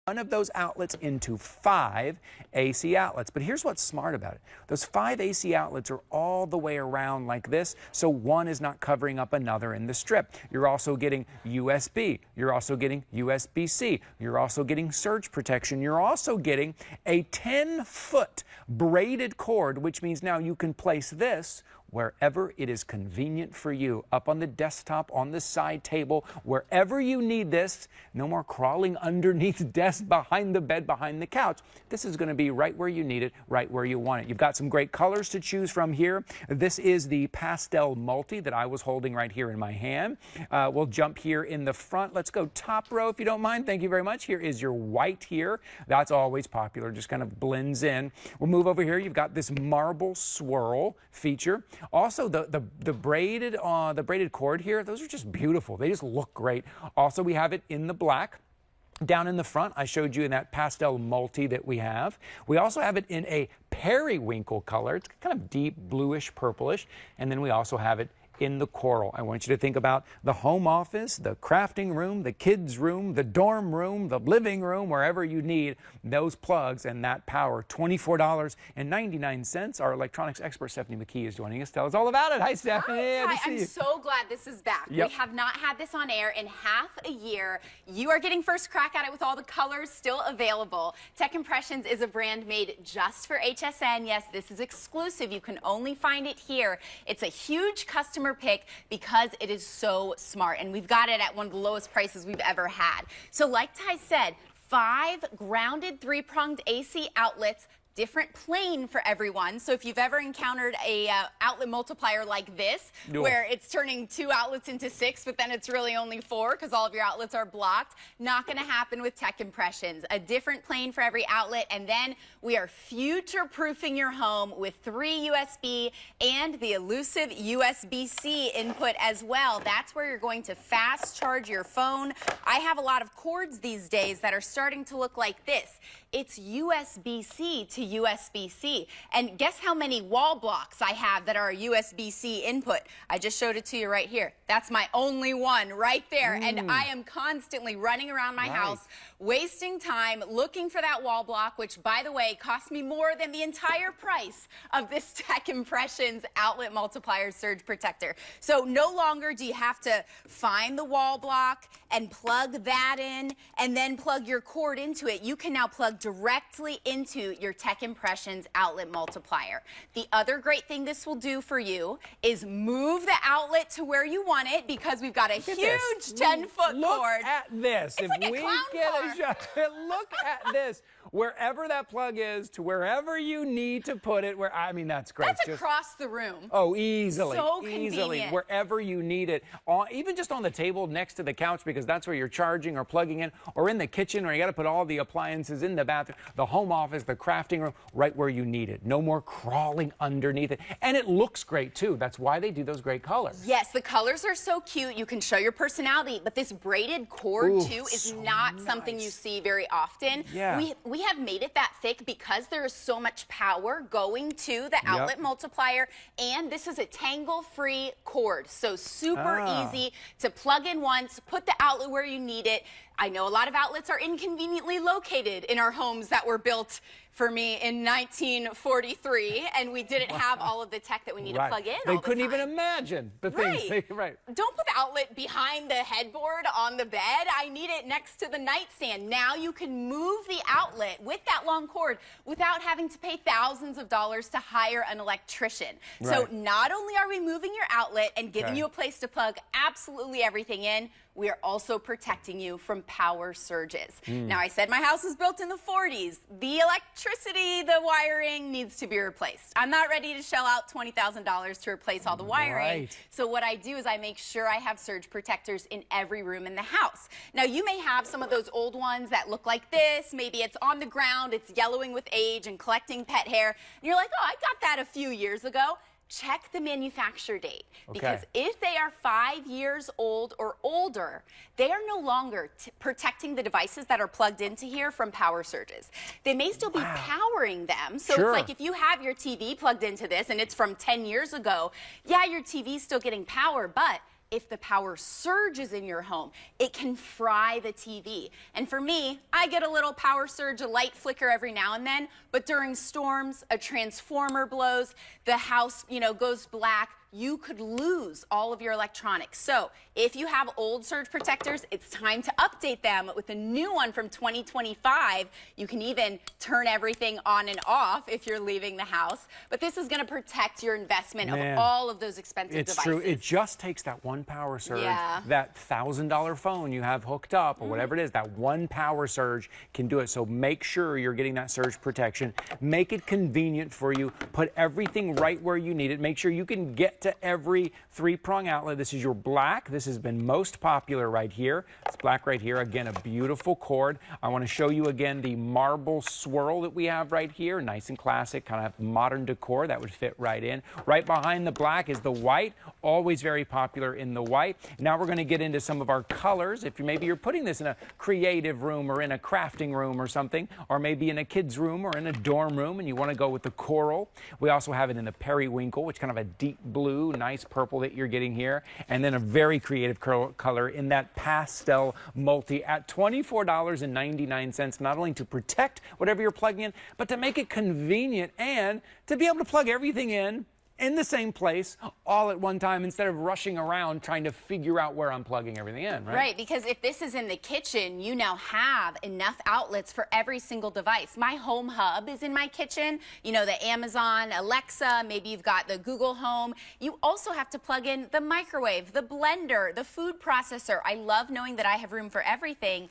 one of those outlets into 5 AC outlets. But here's what's smart about it. Those 5 AC outlets are all the way around like this, so one is not covering up another in the strip. You're also getting USB. You're also getting USB-C. You're also getting surge protection. You're also getting a 10-foot braided cord, which means now you can place this wherever it is convenient for you, up on the desktop, on the side table, wherever you need this. No more crawling underneath desks, behind the bed, behind the couch. This is going to be right where you need it, right where you want it. You've got some great colors to choose from here. This is the pastel multi that I was holding right here in my hand. We'll jump here in the front. Let's go top row if you don't mind. Thank you very much. Here is your white here. That's always popular, just kind of blends in. We'll move over here. You've got this marble swirl feature. Also, the braided cord here, those are just beautiful. They just look great. Also, we have it in the black. Down in the front, I showed you in that pastel multi that we have. We also have it in a periwinkle color. It's kind of deep bluish purplish. And then we also have it in the coral. I want you to think about the home office, the crafting room, the kids' room, the dorm room, the living room, wherever you need those plugs and that power. $24.99. Our electronics expert, Stephanie McKee, is joining us. Tell us all about it. Hi, Stephanie. Hi, I'm so glad this is back. Yep. We have not had this on air in half a year. You are getting first crack at it with all the colors still available. Tech Impressions is a brand made just for HSN. Yes, this is exclusive. You can only find it here. It's a huge customer pick because it is so smart, and we've got it at one of the lowest prices we've ever had. So like Ty said, 5 grounded 3-pronged AC outlets, different plane for everyone. So if you've ever encountered a outlet multiplier like this, where it's turning 2 outlets into 6, but then it's really only 4 because all of your outlets are blocked, not going to happen with Tech Impressions. A different plane for every outlet, and then we are future-proofing your home with 3 USB and the elusive USB-C input as well. That's where you're going to fast charge your phone. I have a lot of cords these days that are starting to look like this. It's USB-C to USB-C. And guess how many wall blocks I have that are a USB-C input? I just showed it to you right here. That's my only one right there. And I am constantly running around my house, wasting time looking for that wall block, which, by the way, cost me more than the entire price of this Tech Impressions outlet multiplier surge protector. So no longer do you have to find the wall block and plug that in and then plug your cord into it. You can now plug directly into your Tech Impressions outlet multiplier. The other great thing this will do for you is move the outlet to where you want it, because we've got a huge 10-foot cord. Look at this. It's like a clown car. Look at this. Wherever that plug is, to wherever you need to put it. I mean, that's great. That's across the room. Oh, easily. So easily. convenient. Wherever you need it. Even just on the table next to the couch, because that's where you're charging or plugging in, or in the kitchen, or you got to put all the appliances in the bathroom, the home office, the crafting room, right where you need it. No more crawling underneath it. And it looks great, too. That's why they do those great colors. Yes, the colors are so cute. You can show your personality, but this braided cord, too, is not something you see very often. Yeah. We have made it that thick because there is so much power going to the outlet multiplier, and this is a tangle-free cord, so super easy to plug in once, put the outlet where you need it. I know a lot of outlets are inconveniently located in our homes that were built for me in 1943, and we didn't have all of the tech that we need to plug in. They couldn't even imagine the things. Don't put the outlet behind the headboard on the bed. I need it next to the nightstand. Now you can move the outlet with that long cord without having to pay thousands of dollars to hire an electrician. So not only are we moving your outlet and giving you a place to plug absolutely everything in, we are also protecting you from power surges. Now, I said my house was built in the 40s. The electricity, the wiring needs to be replaced. I'm not ready to shell out $20,000 to replace all the wiring. So what I do is I make sure I have surge protectors in every room in the house. Now, you may have some of those old ones that look like this. Maybe it's on the ground, it's yellowing with age and collecting pet hair. And you're like, oh, I got that a few years ago. Check the manufacture date, because if they are 5 years old or older, they are no longer protecting the devices that are plugged into here from power surges. They may still be powering them. So it's like if you have your TV plugged into this and it's from 10 years ago, yeah, your TV's still getting power, but if the power surges in your home, it can fry the TV. And for me, I get a little power surge, a light flicker every now and then, but during storms, a transformer blows, the house, goes black, you could lose all of your electronics. So if you have old surge protectors, it's time to update them with a new one from 2025. You can even turn everything on and off if you're leaving the house. But this is going to protect your investment of all of those expensive devices. It's true. It just takes that one power surge, Yeah. that $1,000 phone you have hooked up or whatever it is, that one power surge can do it. So make sure you're getting that surge protection. Make it convenient for you. Put everything right where you need it. Make sure you can get to every 3-prong outlet. This is your black. This has been most popular right here. It's black right here. Again, a beautiful cord. I want to show you again the marble swirl that we have right here. Nice and classic, kind of modern decor. That would fit right in. Right behind the black is the white. Always very popular in the white. Now we're going to get into some of our colors. If maybe you're putting this in a creative room or in a crafting room or something, or maybe in a kid's room or in a dorm room and you want to go with the coral. We also have it in the periwinkle, which is kind of a deep blue, nice purple that you're getting here, and then a very creative color in that pastel multi at $24.99, not only to protect whatever you're plugging in, but to make it convenient and to be able to plug everything in the same place all at one time instead of rushing around trying to figure out where I'm plugging everything in, right? Right, because if this is in the kitchen, you now have enough outlets for every single device. My Home Hub is in my kitchen, the Amazon Alexa, maybe you've got the Google Home. You also have to plug in the microwave, the blender, the food processor. I love knowing that I have room for everything.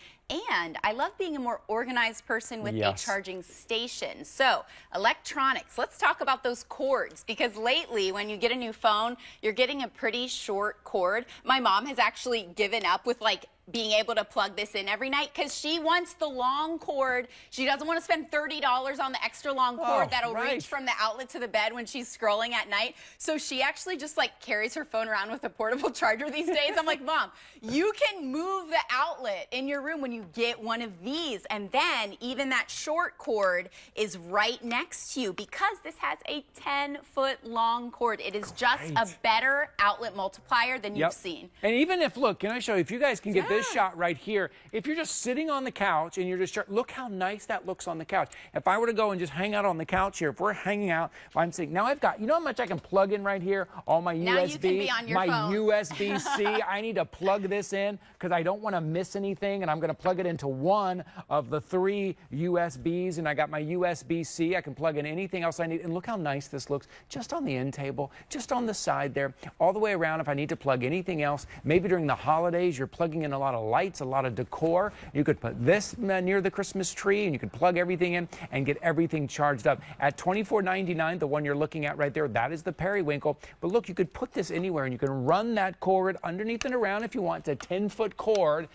And I love being a more organized person with a charging station. So, electronics, let's talk about those cords, because lately when you get a new phone, you're getting a pretty short cord. My mom has actually given up with being able to plug this in every night because she wants the long cord. She doesn't want to spend $30 on the extra long cord that'll reach from the outlet to the bed when she's scrolling at night. So she actually just carries her phone around with a portable charger these days. I'm like, Mom, you can move the outlet in your room when you get one of these. And then even that short cord is right next to you because this has a 10-foot long cord. It is just a better outlet multiplier than you've seen. And even if, look, can I show you, if you guys can get this shot right here, if you're just sitting on the couch and you're just, look how nice that looks on the couch. If I were to go and just hang out on the couch here, if we're hanging out, if I'm sitting, now I've got, you know how much I can plug in right here? All my now USB, you can be on your phone. USB-C. I need to plug this in because I don't want to miss anything, and I'm going to plug it into one of the 3 USBs, and I got my USB-C. I can plug in anything else I need, and look how nice this looks, just on the end table, just on the side there, all the way around. If I need to plug anything else, maybe during the holidays, you're plugging in a lot of lights, a lot of decor. You could put this near the Christmas tree and you could plug everything in and get everything charged up. At $24.99, the one you're looking at right there, that is the periwinkle. But look, you could put this anywhere and you can run that cord underneath and around if you want. It's a 10-foot cord,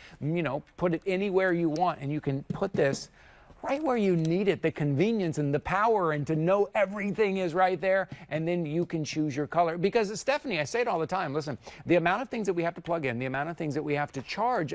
put it anywhere you want, and you can put this right where you need it, the convenience and the power, and to know everything is right there, and then you can choose your color. Because, Stephanie, I say it all the time, listen, the amount of things that we have to plug in, the amount of things that we have to charge,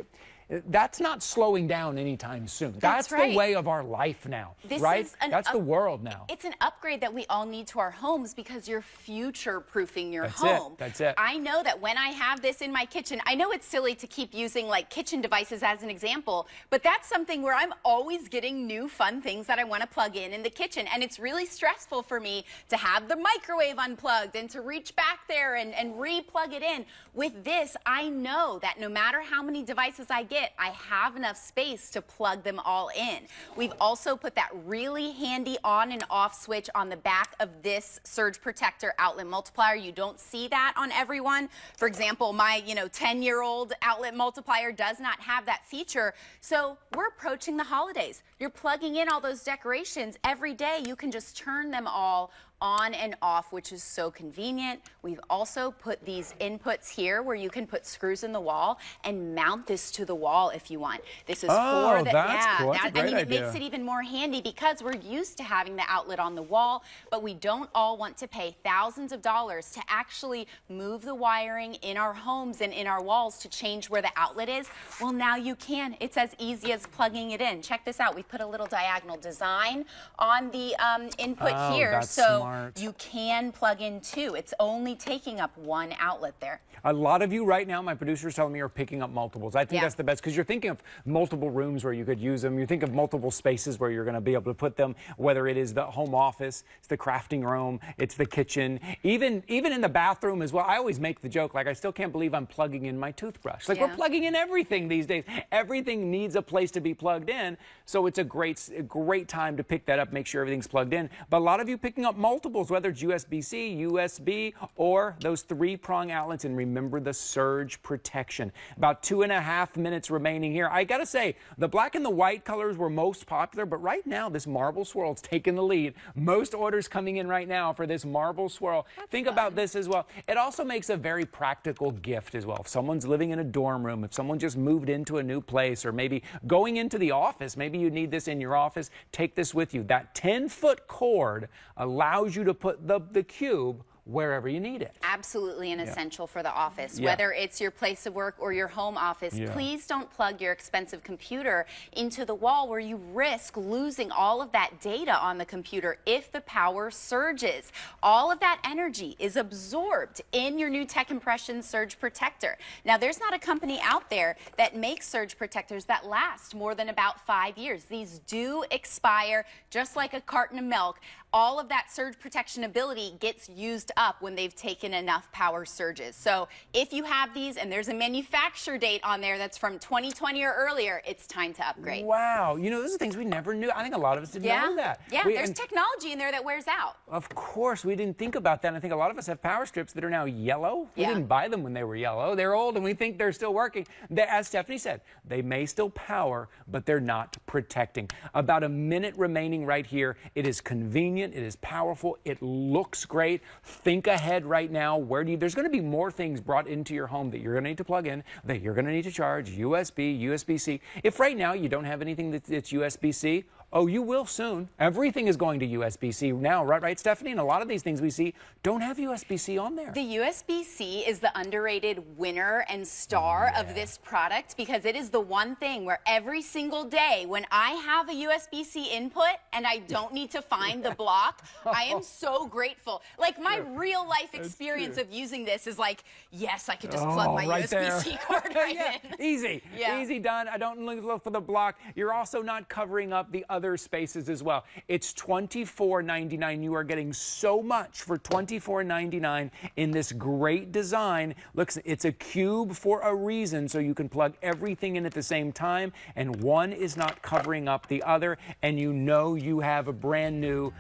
that's not slowing down anytime soon. That's right. The way of our life now, right? That's the world now. It's an upgrade that we all need to our homes because you're future-proofing your home. That's it. I know that when I have this in my kitchen, I know it's silly to keep using kitchen devices as an example, but that's something where I'm always getting new fun things that I want to plug in the kitchen. And it's really stressful for me to have the microwave unplugged and to reach back there and re-plug it in. With this, I know that no matter how many devices I get, I have enough space to plug them all in. We've also put that really handy on and off switch on the back of this surge protector outlet multiplier. You don't see that on everyone. For example, my 10-year-old outlet multiplier does not have that feature. So we're approaching the holidays. You're plugging in all those decorations every day. You can just turn them all on and off, which is so convenient. We've also put these inputs here where you can put screws in the wall and mount this to the wall if you want. This is for the cool. That's a great idea. it makes it even more handy because we're used to having the outlet on the wall, but we don't all want to pay thousands of dollars to actually move the wiring in our homes and in our walls to change where the outlet is. Well, now you can. It's as easy as plugging it in. Check this out. We've put a little diagonal design on the input here. That's so Smart. you can plug in two. It's only taking up one outlet there. A lot of you right now, my producer's telling me, are picking up multiples. I think that's the best because you're thinking of multiple rooms where you could use them. You think of multiple spaces where you're going to be able to put them, whether it is the home office, it's the crafting room, it's the kitchen, even in the bathroom as well. I always make the joke, like, I still can't believe I'm plugging in my toothbrush. Like, we're plugging in everything these days. Everything needs a place to be plugged in. So it's a great time to pick that up, make sure everything's plugged in. But a lot of you picking up multiples, whether it's USB-C, USB, or those 3-prong outlets. And remember the surge protection. About 2.5 minutes remaining here. I gotta say, the black and the white colors were most popular, but right now this marble swirl is taking the lead. Most orders coming in right now for this marble swirl. Think about this as well. It also makes a very practical gift as well. If someone's living in a dorm room, if someone just moved into a new place, or maybe going into the office, maybe you need this in your office, take this with you. That 10-foot cord allows you to put the cube wherever you need it. Absolutely an essential for the office. Whether it's your place of work or your home office, please don't plug your expensive computer into the wall where you risk losing all of that data on the computer if the power surges. All of that energy is absorbed in your new Tech Impressions Surge Protector. Now, there's not a company out there that makes surge protectors that last more than about 5 years. These do expire just like a carton of milk. All of that surge protection ability gets used up when they've taken enough power surges. So if you have these and there's a manufacture date on there that's from 2020 or earlier, it's time to upgrade. Wow. You know, those are things we never knew. I think a lot of us didn't know that. Yeah, there's technology in there that wears out. Of course, we didn't think about that. And I think a lot of us have power strips that are now yellow. We didn't buy them when they were yellow. They're old and we think they're still working. As Stephanie said, they may still power, but they're not protecting. About a minute remaining right here. It is convenient. It is powerful. It looks great. Think ahead right now. There's going to be more things brought into your home that you're going to need to plug in, that you're going to need to charge, USB, USB-C. If right now you don't have anything that's USB-C, oh, you will soon. Everything is going to USB-C now, right, Stephanie? And a lot of these things we see don't have USB-C on there. The USB-C is the underrated winner and star of this product because it is the one thing where every single day when I have a USB-C input and I don't need to find the block, I am so grateful. Like, my real life experience of using this is like, yes, I could just plug my USB-C cord in. Easy. Easy done. I don't look for the block. You're also not covering up the other spaces as well. It's $24.99. You are getting so much for $24.99 in this great design. Look, it's a cube for a reason, so you can plug everything in at the same time, and one is not covering up the other, and you know you have a brand new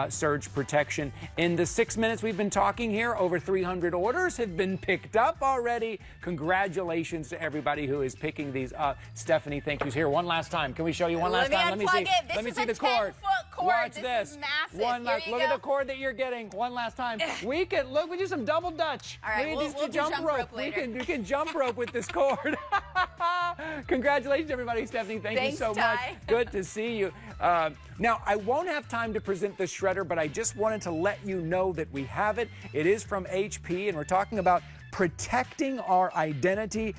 surge protection. In the 6 minutes we've been talking here, over 300 orders have been picked up already. Congratulations to everybody who is picking these up. Stephanie, thank you. Here, one last time. Can we show you one last time? Let me see. Let me see the cord. 10-foot cord. Watch this. Is massive. Look at the cord that you're getting. One last time. We do some double dutch. All right, we'll do jump rope later. We can jump rope with this cord. Congratulations, everybody. Stephanie, thank you so much. Good to see you. Now, I won't have time to present the shredder, but I just wanted to let you know that we have it. It is from HP, and we're talking about protecting our identity.